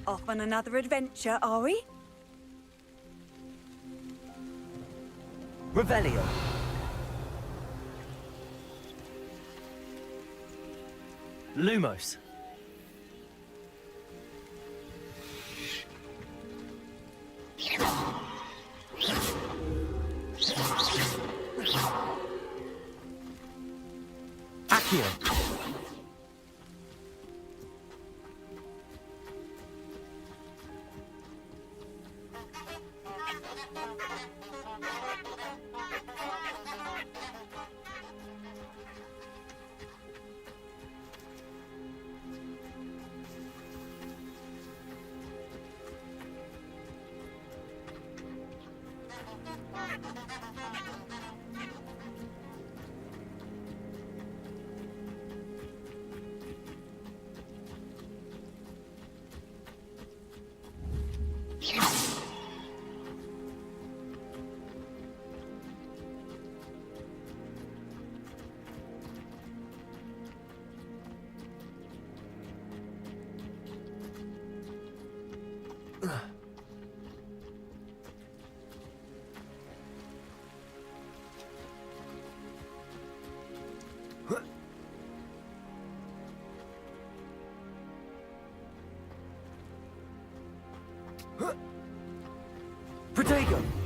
Off on another adventure, are we? Revelio. Lumos. Accio. Protego!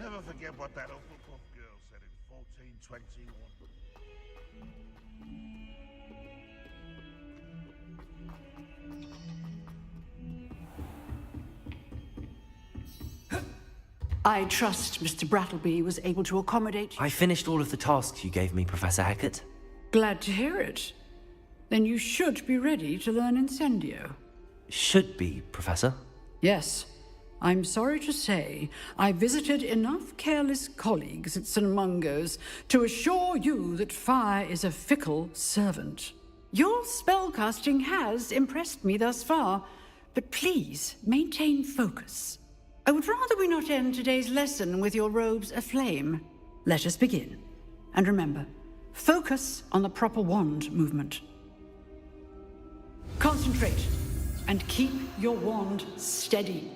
Never forget what that Hufflepuff girl said in 1421. I trust Mr. Brattleby was able to accommodate. I finished all of the tasks you gave me, Professor Hackett. Glad to hear it. Then you should be ready to learn Incendio. Should be, Professor. Yes. I'm sorry to say, I visited enough careless colleagues at St. Mungo's to assure you that fire is a fickle servant. Your spellcasting has impressed me thus far, but please maintain focus. I would rather we not end today's lesson with your robes aflame. Let us begin. And remember, focus on the proper wand movement. Concentrate, and keep your wand steady.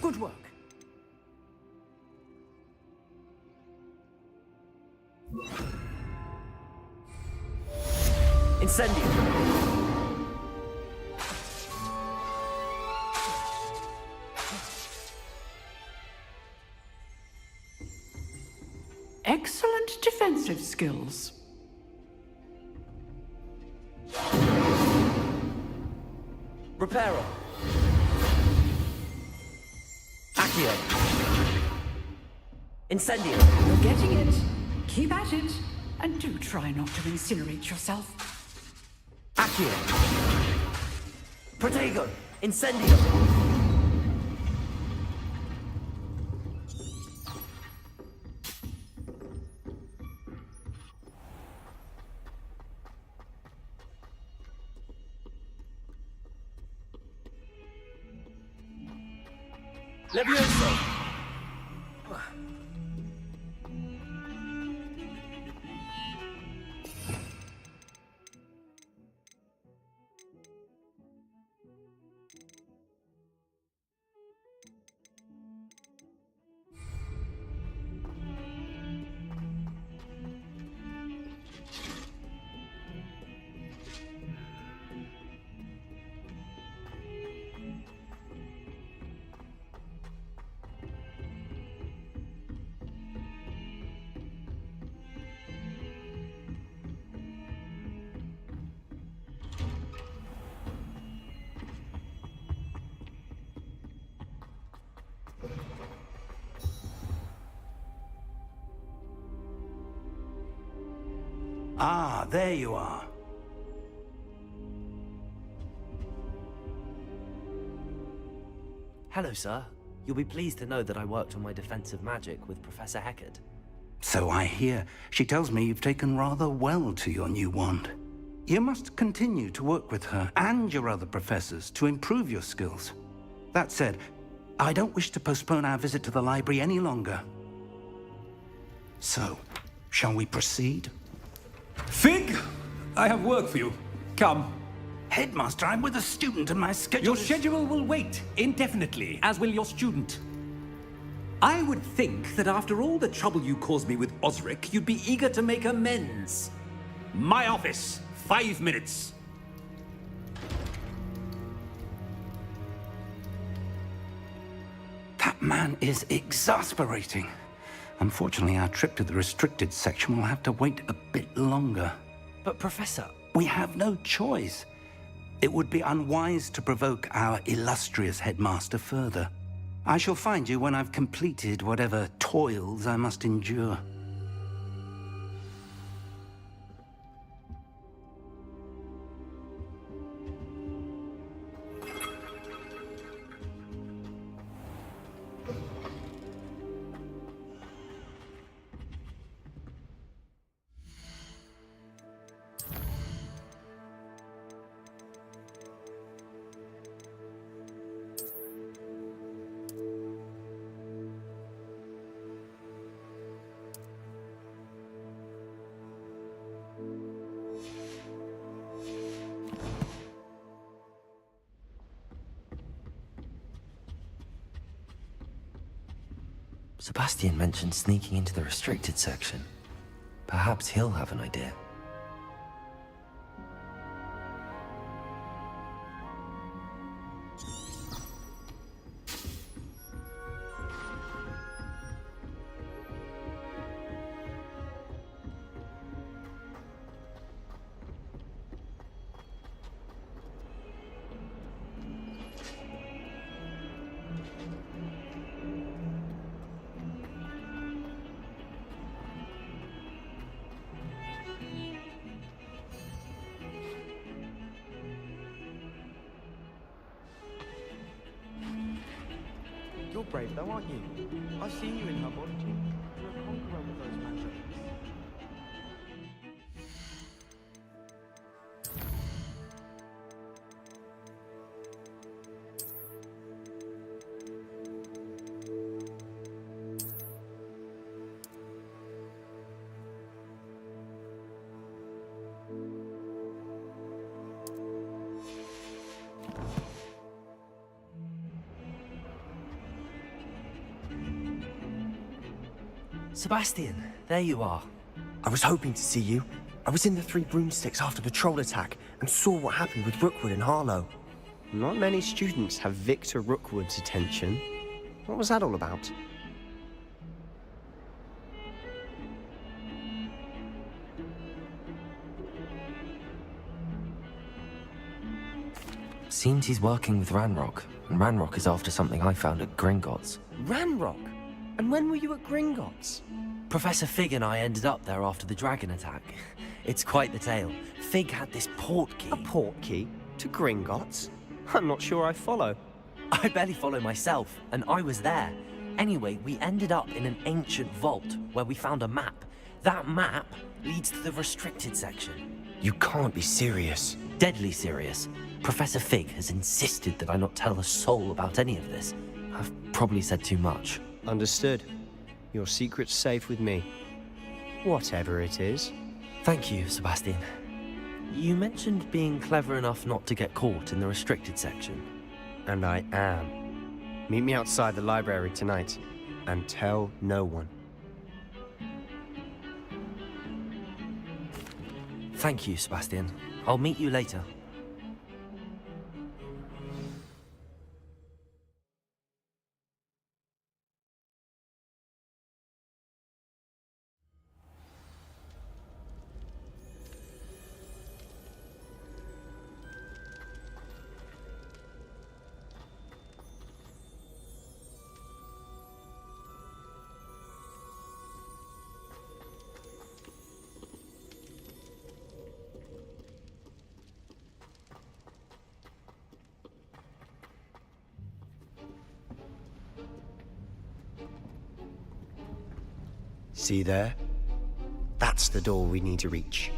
Good work. Incendio! Excellent defensive skills. Reparo! Accio! Incendio! You're getting it. Keep at it. And do try not to incinerate yourself. Accio! Protego! Incendio! Levioso! Ah, there you are. Hello, sir. You'll be pleased to know that I worked on my defensive magic with Professor Heckard. So I hear. She tells me you've taken rather well to your new wand. You must continue to work with her and your other professors to improve your skills. That said, I don't wish to postpone our visit to the library any longer. So, shall we proceed? Fig, I have work for you. Come. Headmaster, I'm with a student and my schedule Your schedule will wait indefinitely, as will your student. I would think that after all the trouble you caused me with Osric, you'd be eager to make amends. My office, 5 minutes. That man is exasperating. Unfortunately, our trip to the restricted section will have to wait a bit longer. But Professor... We have no choice. It would be unwise to provoke our illustrious headmaster further. I shall find you when I've completed whatever toils I must endure. Sebastian mentioned sneaking into the restricted section. Perhaps he'll have an idea. You're brave though, aren't you? I've seen you in Motherboard. You're a conqueror with those magics. Sebastian, there you are. I was hoping to see you. I was in the Three Broomsticks after the troll attack and saw what happened with Rookwood and Harlow. Not many students have Victor Rookwood's attention. What was that all about? Seems he's working with Ranrock, and Ranrock is after something I found at Gringotts. Ranrock? And when were you at Gringotts? Professor Fig and I ended up there after the dragon attack. It's quite the tale. Fig had this port key. A port key? To Gringotts? I'm not sure I follow. I barely follow myself, and I was there. Anyway, we ended up in an ancient vault where we found a map. That map leads to the restricted section. You can't be serious. Deadly serious. Professor Fig has insisted that I not tell a soul about any of this. I've probably said too much. Understood. Your secret's safe with me. Whatever it is. Thank you, Sebastian. You mentioned being clever enough not to get caught in the restricted section. And I am. Meet me outside the library tonight, and tell no one. Thank you, Sebastian. I'll meet you later. See there? That's the door we need to reach.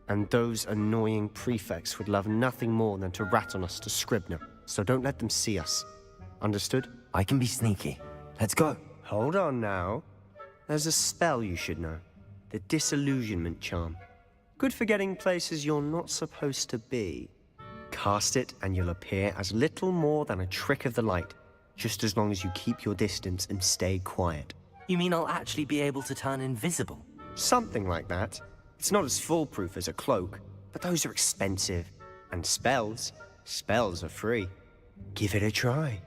And those annoying prefects would love nothing more than to rat on us to Scribner, so don't let them see us. Understood? I can be sneaky. Let's go. Hold on now. There's a spell you should know. The Disillusionment Charm. Good for getting places you're not supposed to be. Cast it and you'll appear as little more than a trick of the light, just as long as you keep your distance and stay quiet. You mean I'll actually be able to turn invisible? Something like that. It's not as foolproof as a cloak, but those are expensive. And spells are free. Give it a try.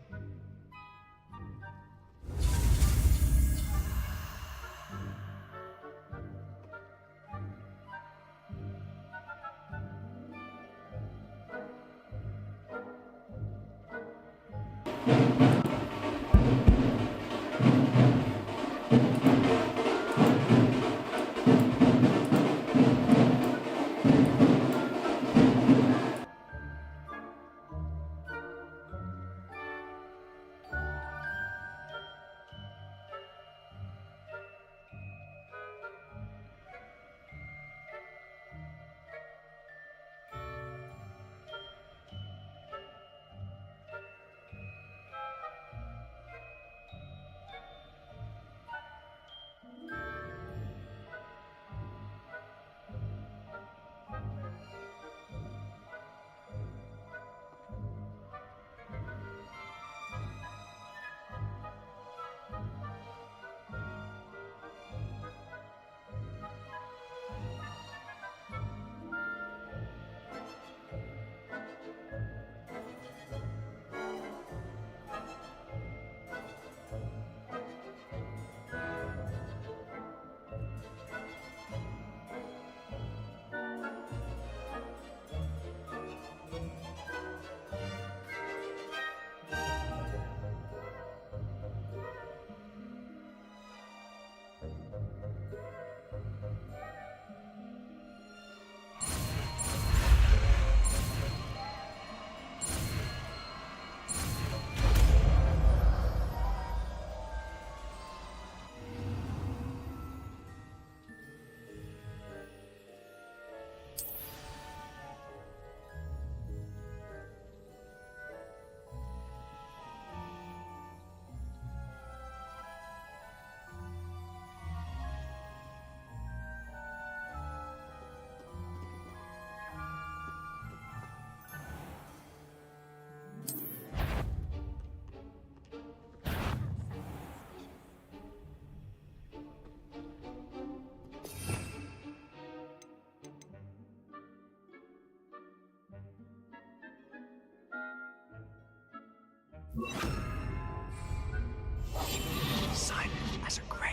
Silent as a grave.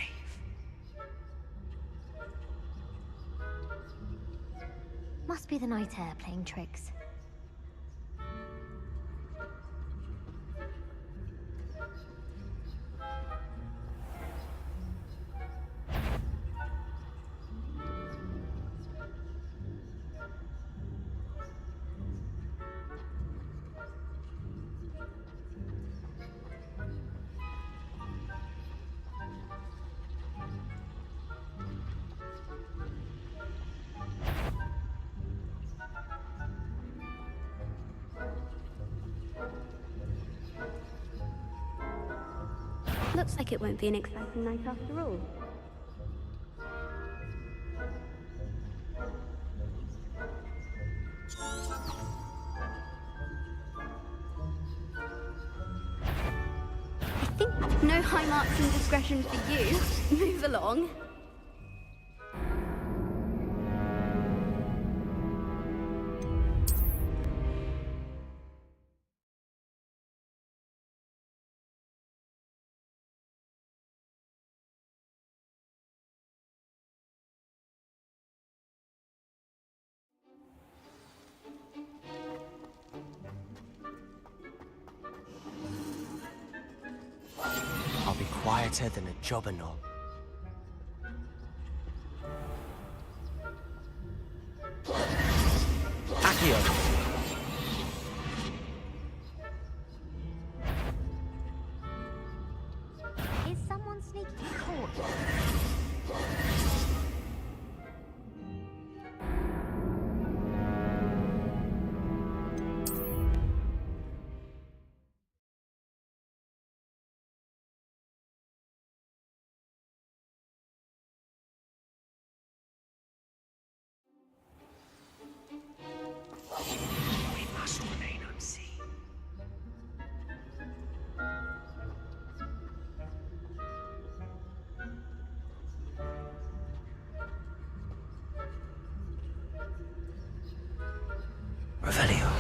Must be the night air playing tricks. Looks like it won't be an exciting night after all. I think no high marks and discretion for you. Move along. I'll be quieter than a jobberknoll. Accio! Is someone Sneaky caution. We must remain unseen. Revelio.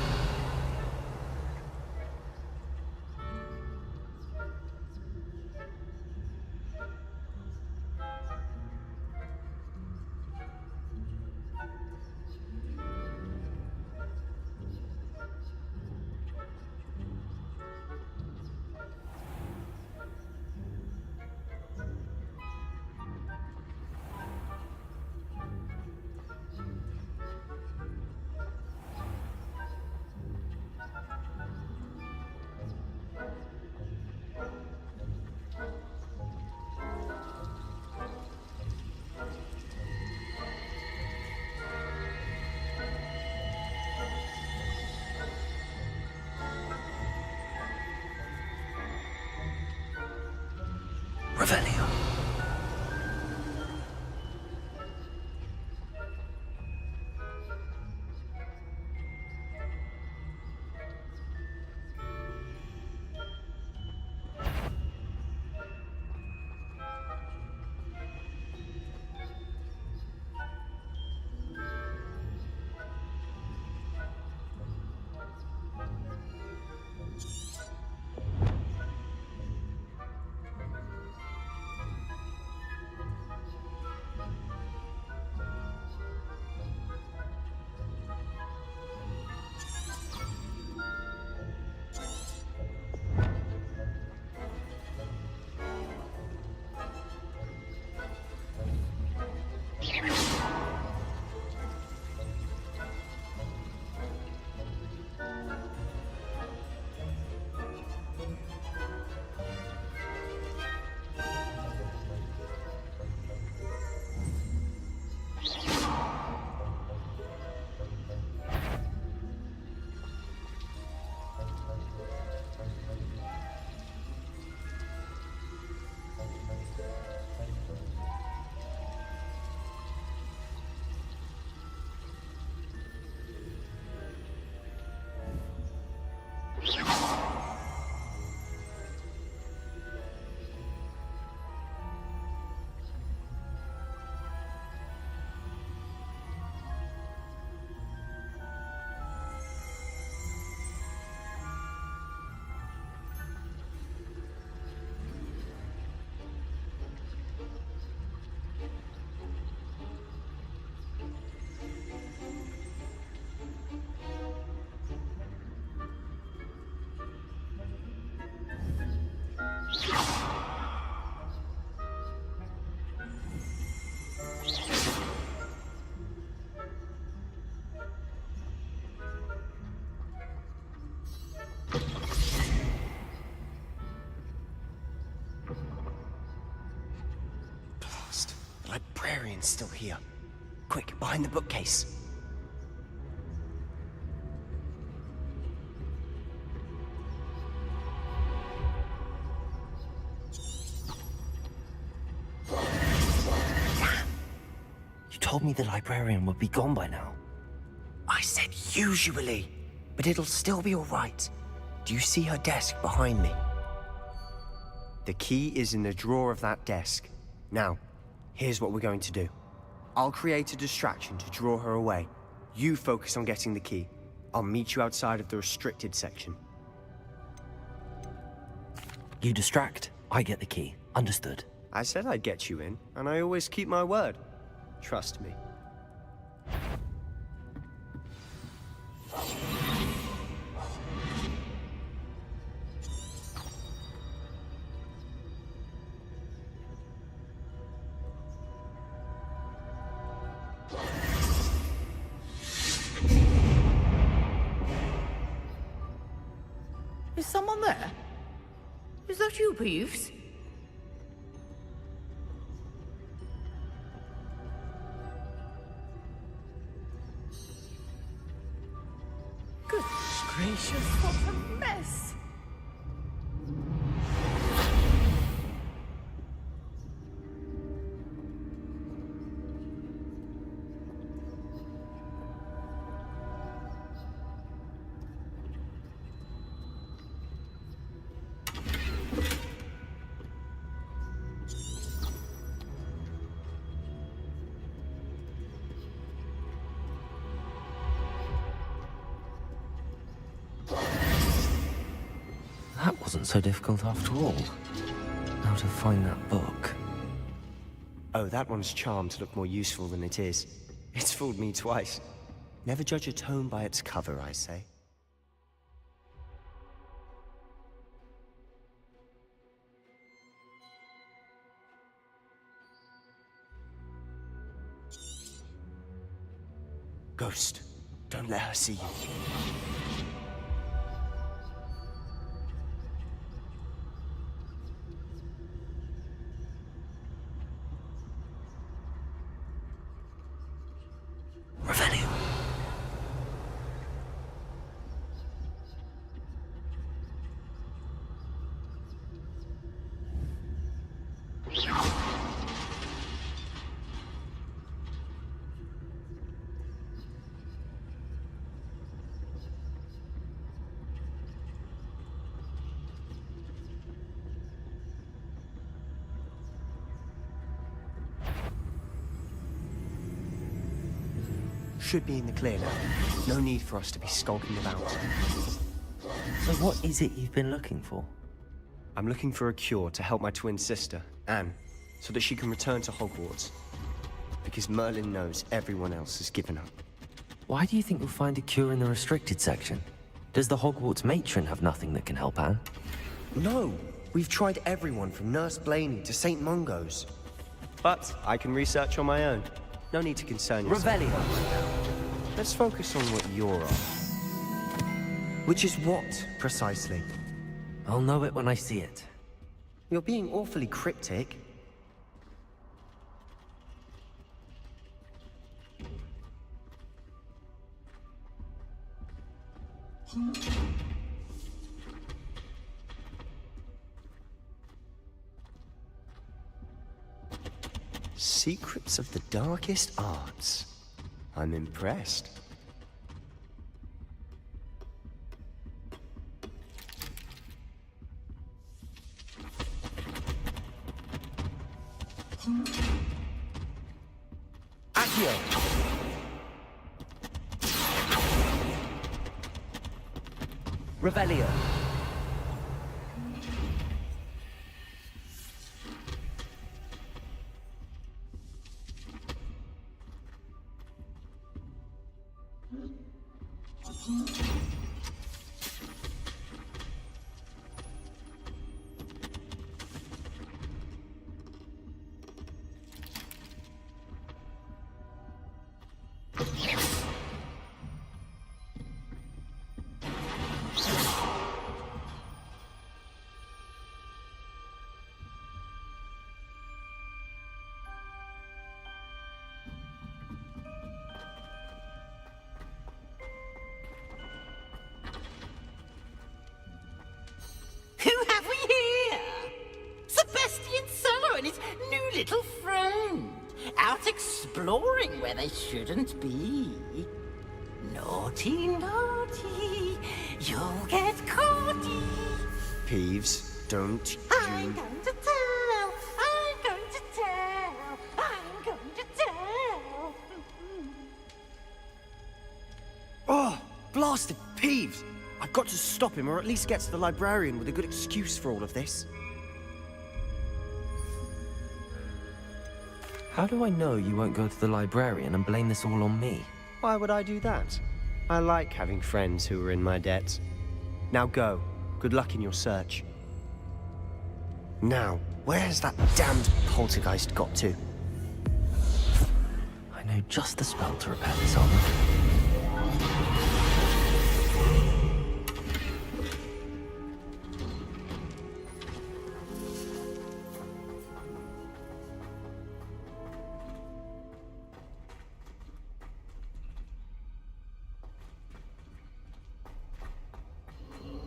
Revelio. The librarian's still here. Quick, behind the bookcase. You told me the librarian would be gone by now. I said usually, but it'll still be all right. Do you see her desk behind me? The key is in the drawer of that desk. Now, here's what we're going to do. I'll create a distraction to draw her away. You focus on getting the key. I'll meet you outside of the restricted section. You distract, I get the key. Understood. I said I'd get you in, and I always keep my word. Trust me. Is someone there? Is that you, Peeves? wasn't so difficult after all. How to find that book. Oh, that one's charmed to look more useful than it is. It's fooled me twice. Never judge a tome by its cover, I say. Ghost, don't let her see you. Revelio. Should be in the clear now. No need for us to be skulking about. So what is it you've been looking for? I'm looking for a cure to help my twin sister, Anne, so that she can return to Hogwarts. Because Merlin knows everyone else has given up. Why do you think you'll find a cure in the restricted section? Does the Hogwarts matron have nothing that can help Anne? No! We've tried everyone from Nurse Blaney to St. Mungo's. But I can research on my own. No need to concern yourself. Revelio. Let's focus on what you're on. Which is what, precisely? I'll know it when I see it. You're being awfully cryptic. Secrets of the darkest arts. I'm impressed. Accio! Revelio. Who have we here? Sebastian Solo and his new little friend. Out exploring where they shouldn't be. Naughty, naughty. You'll get caughty. Peeves, don't I'm you... going to tell. I'm going to tell. I'm going to tell. Oh, blasted Peeves! I've got to stop him, or at least get to the librarian with a good excuse for all of this. How do I know you won't go to the librarian and blame this all on me? Why would I do that? I like having friends who are in my debt. Now go. Good luck in your search. Now, where's that damned poltergeist got to? I know just the spell to repair this armor.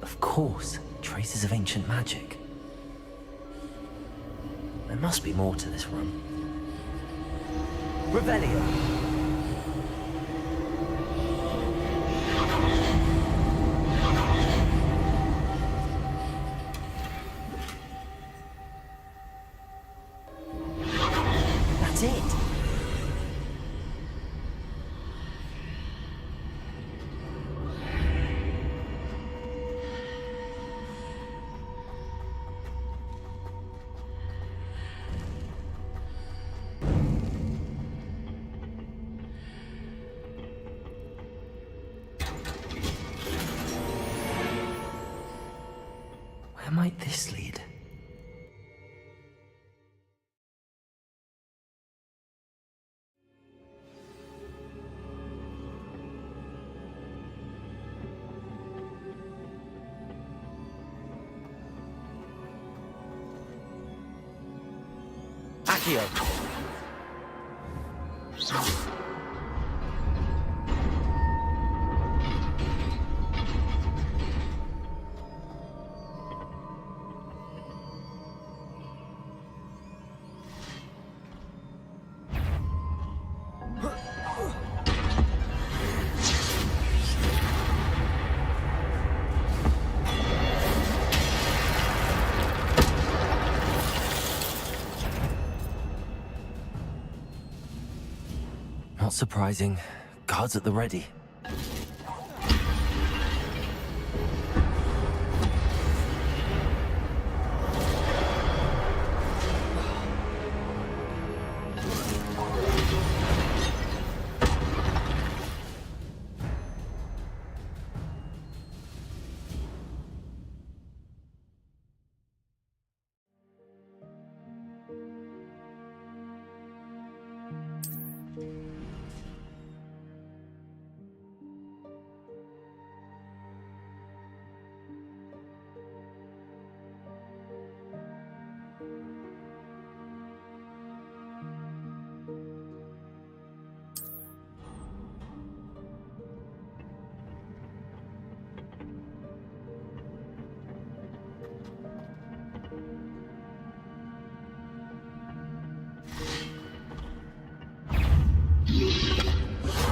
Of course, traces of ancient magic. There must be more to this room. Revelio! That's it! might this lead? Accio. Not surprising. Guards at the ready.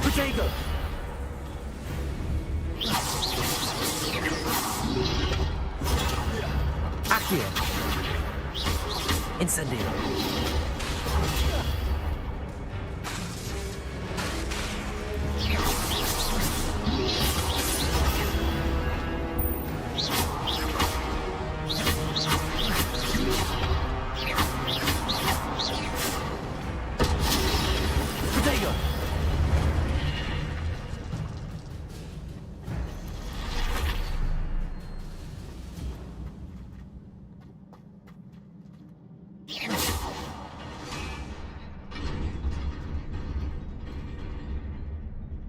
Potato! Accio! Incendio! Potato!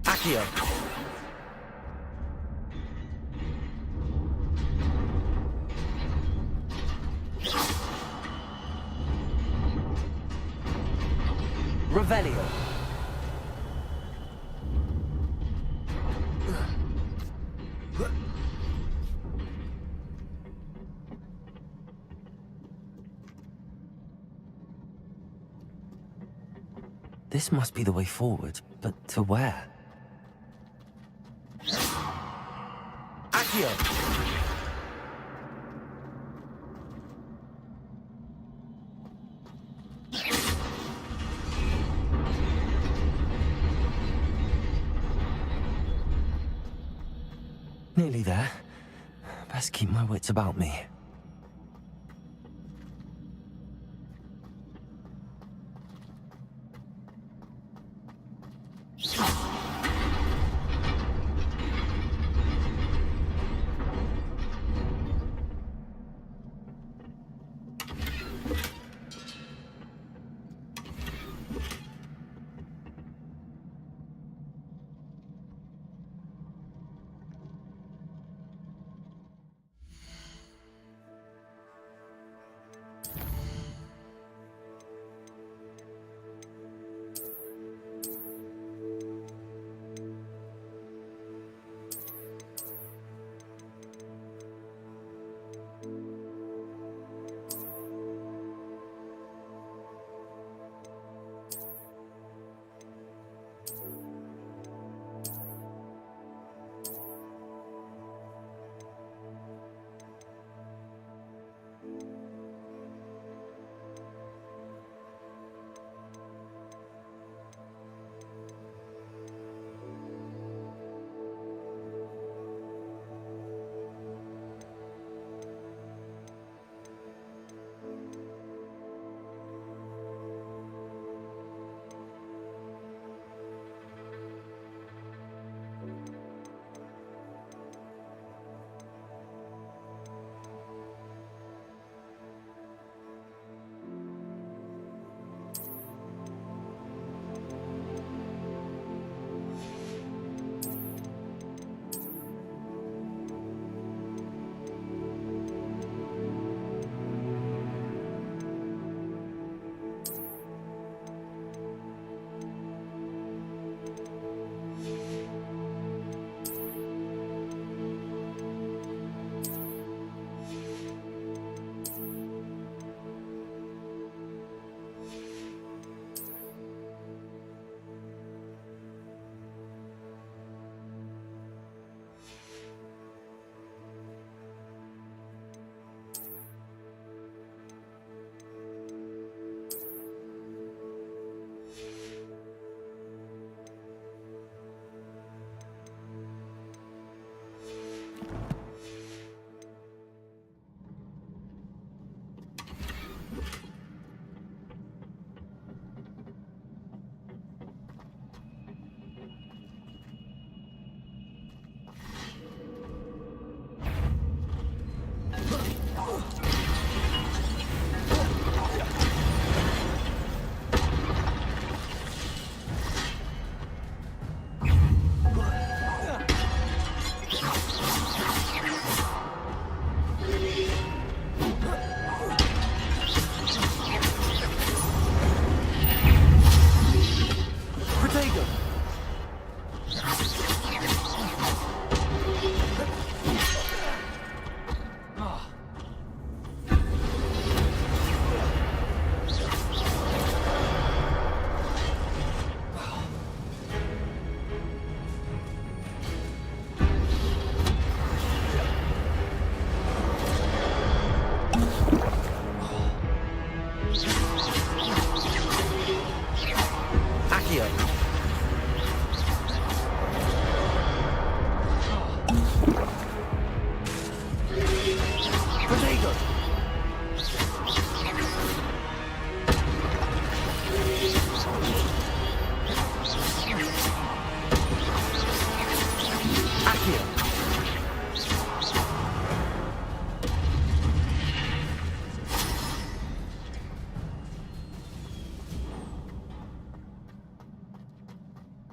Accio! Revelio! This must be the way forward, but to where? Accio! Nearly there. Best keep my wits about me.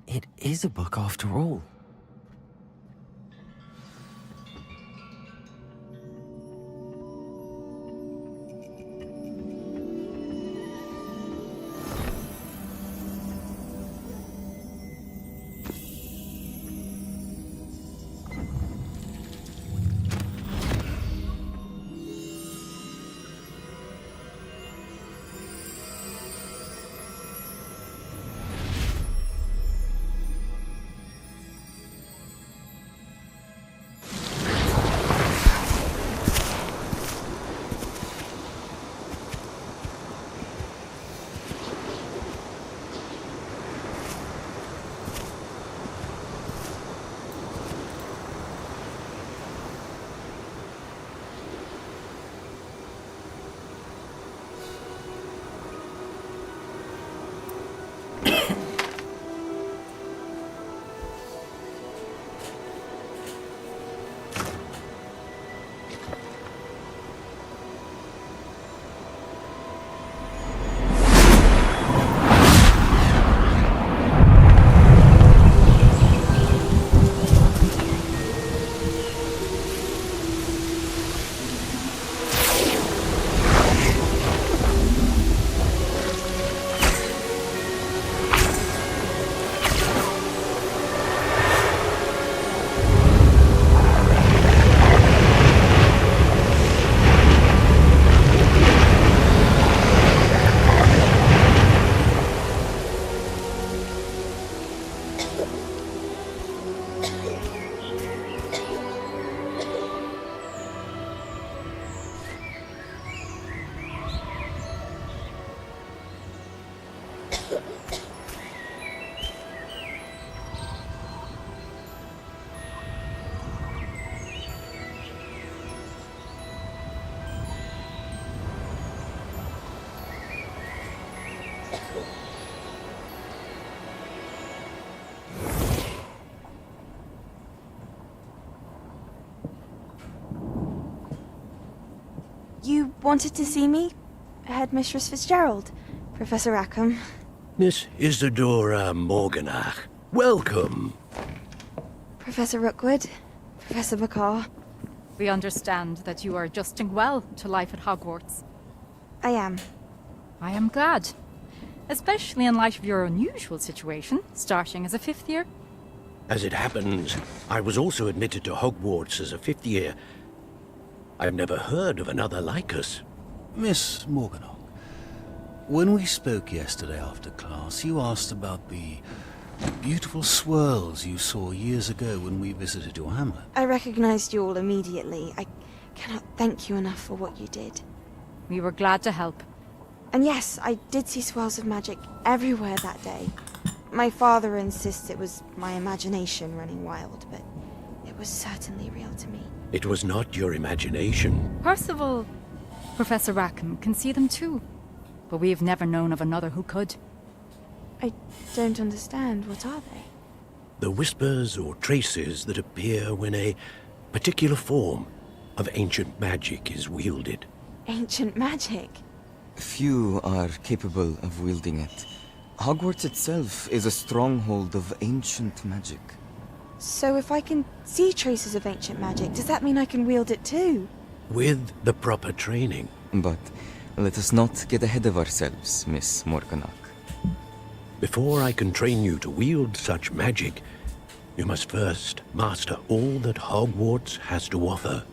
It is a book after all. You wanted to see me? Headmistress Fitzgerald, Professor Rackham. Miss Isadora Morganach, welcome. Professor Rookwood, Professor McCaw. We understand that you are adjusting well to life at Hogwarts. I am. I am glad. Especially in light of your unusual situation, starting as a 5th year. As it happens, I was also admitted to Hogwarts as a 5th year. I've never heard of another like us. Miss Morganach, when we spoke yesterday after class, you asked about the beautiful swirls you saw years ago when we visited your hamlet. I recognized you all immediately. I cannot thank you enough for what you did. We were glad to help. And yes, I did see swirls of magic everywhere that day. My father insists it was my imagination running wild, but it was certainly real to me. It was not your imagination. Percival, Professor Rackham can see them too, but we've never known of another who could. I don't understand. What are they? The whispers or traces that appear when a particular form of ancient magic is wielded. Ancient magic? Few are capable of wielding it. Hogwarts itself is a stronghold of ancient magic. So if I can see traces of ancient magic, does that mean I can wield it too? With the proper training. But let us not get ahead of ourselves, Miss Morganach. Before I can train you to wield such magic, you must first master all that Hogwarts has to offer.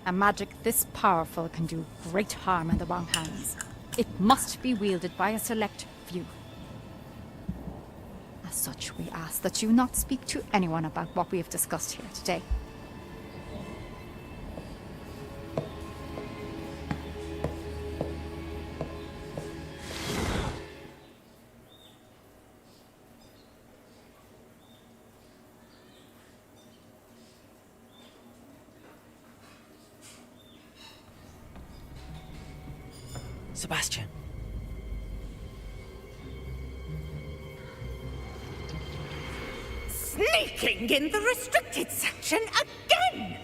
A magic this powerful can do great harm in the wrong hands. It must be wielded by a select few. As such, we ask that you not speak to anyone about what we have discussed here today. Sebastian. Sneaking in the restricted section again!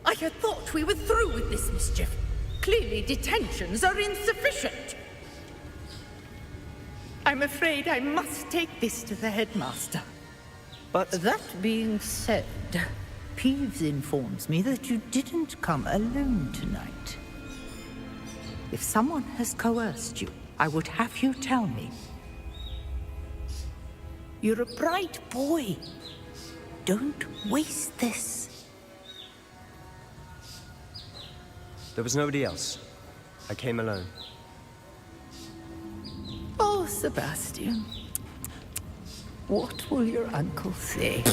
I had thought we were through with this mischief. Clearly detentions are insufficient. I'm afraid I must take this to the headmaster. But that being said, Peeves informs me that you didn't come alone tonight. If someone has coerced you, I would have you tell me. You're a bright boy. Don't waste this. There was nobody else. I came alone. Oh, Sebastian. What will your uncle say?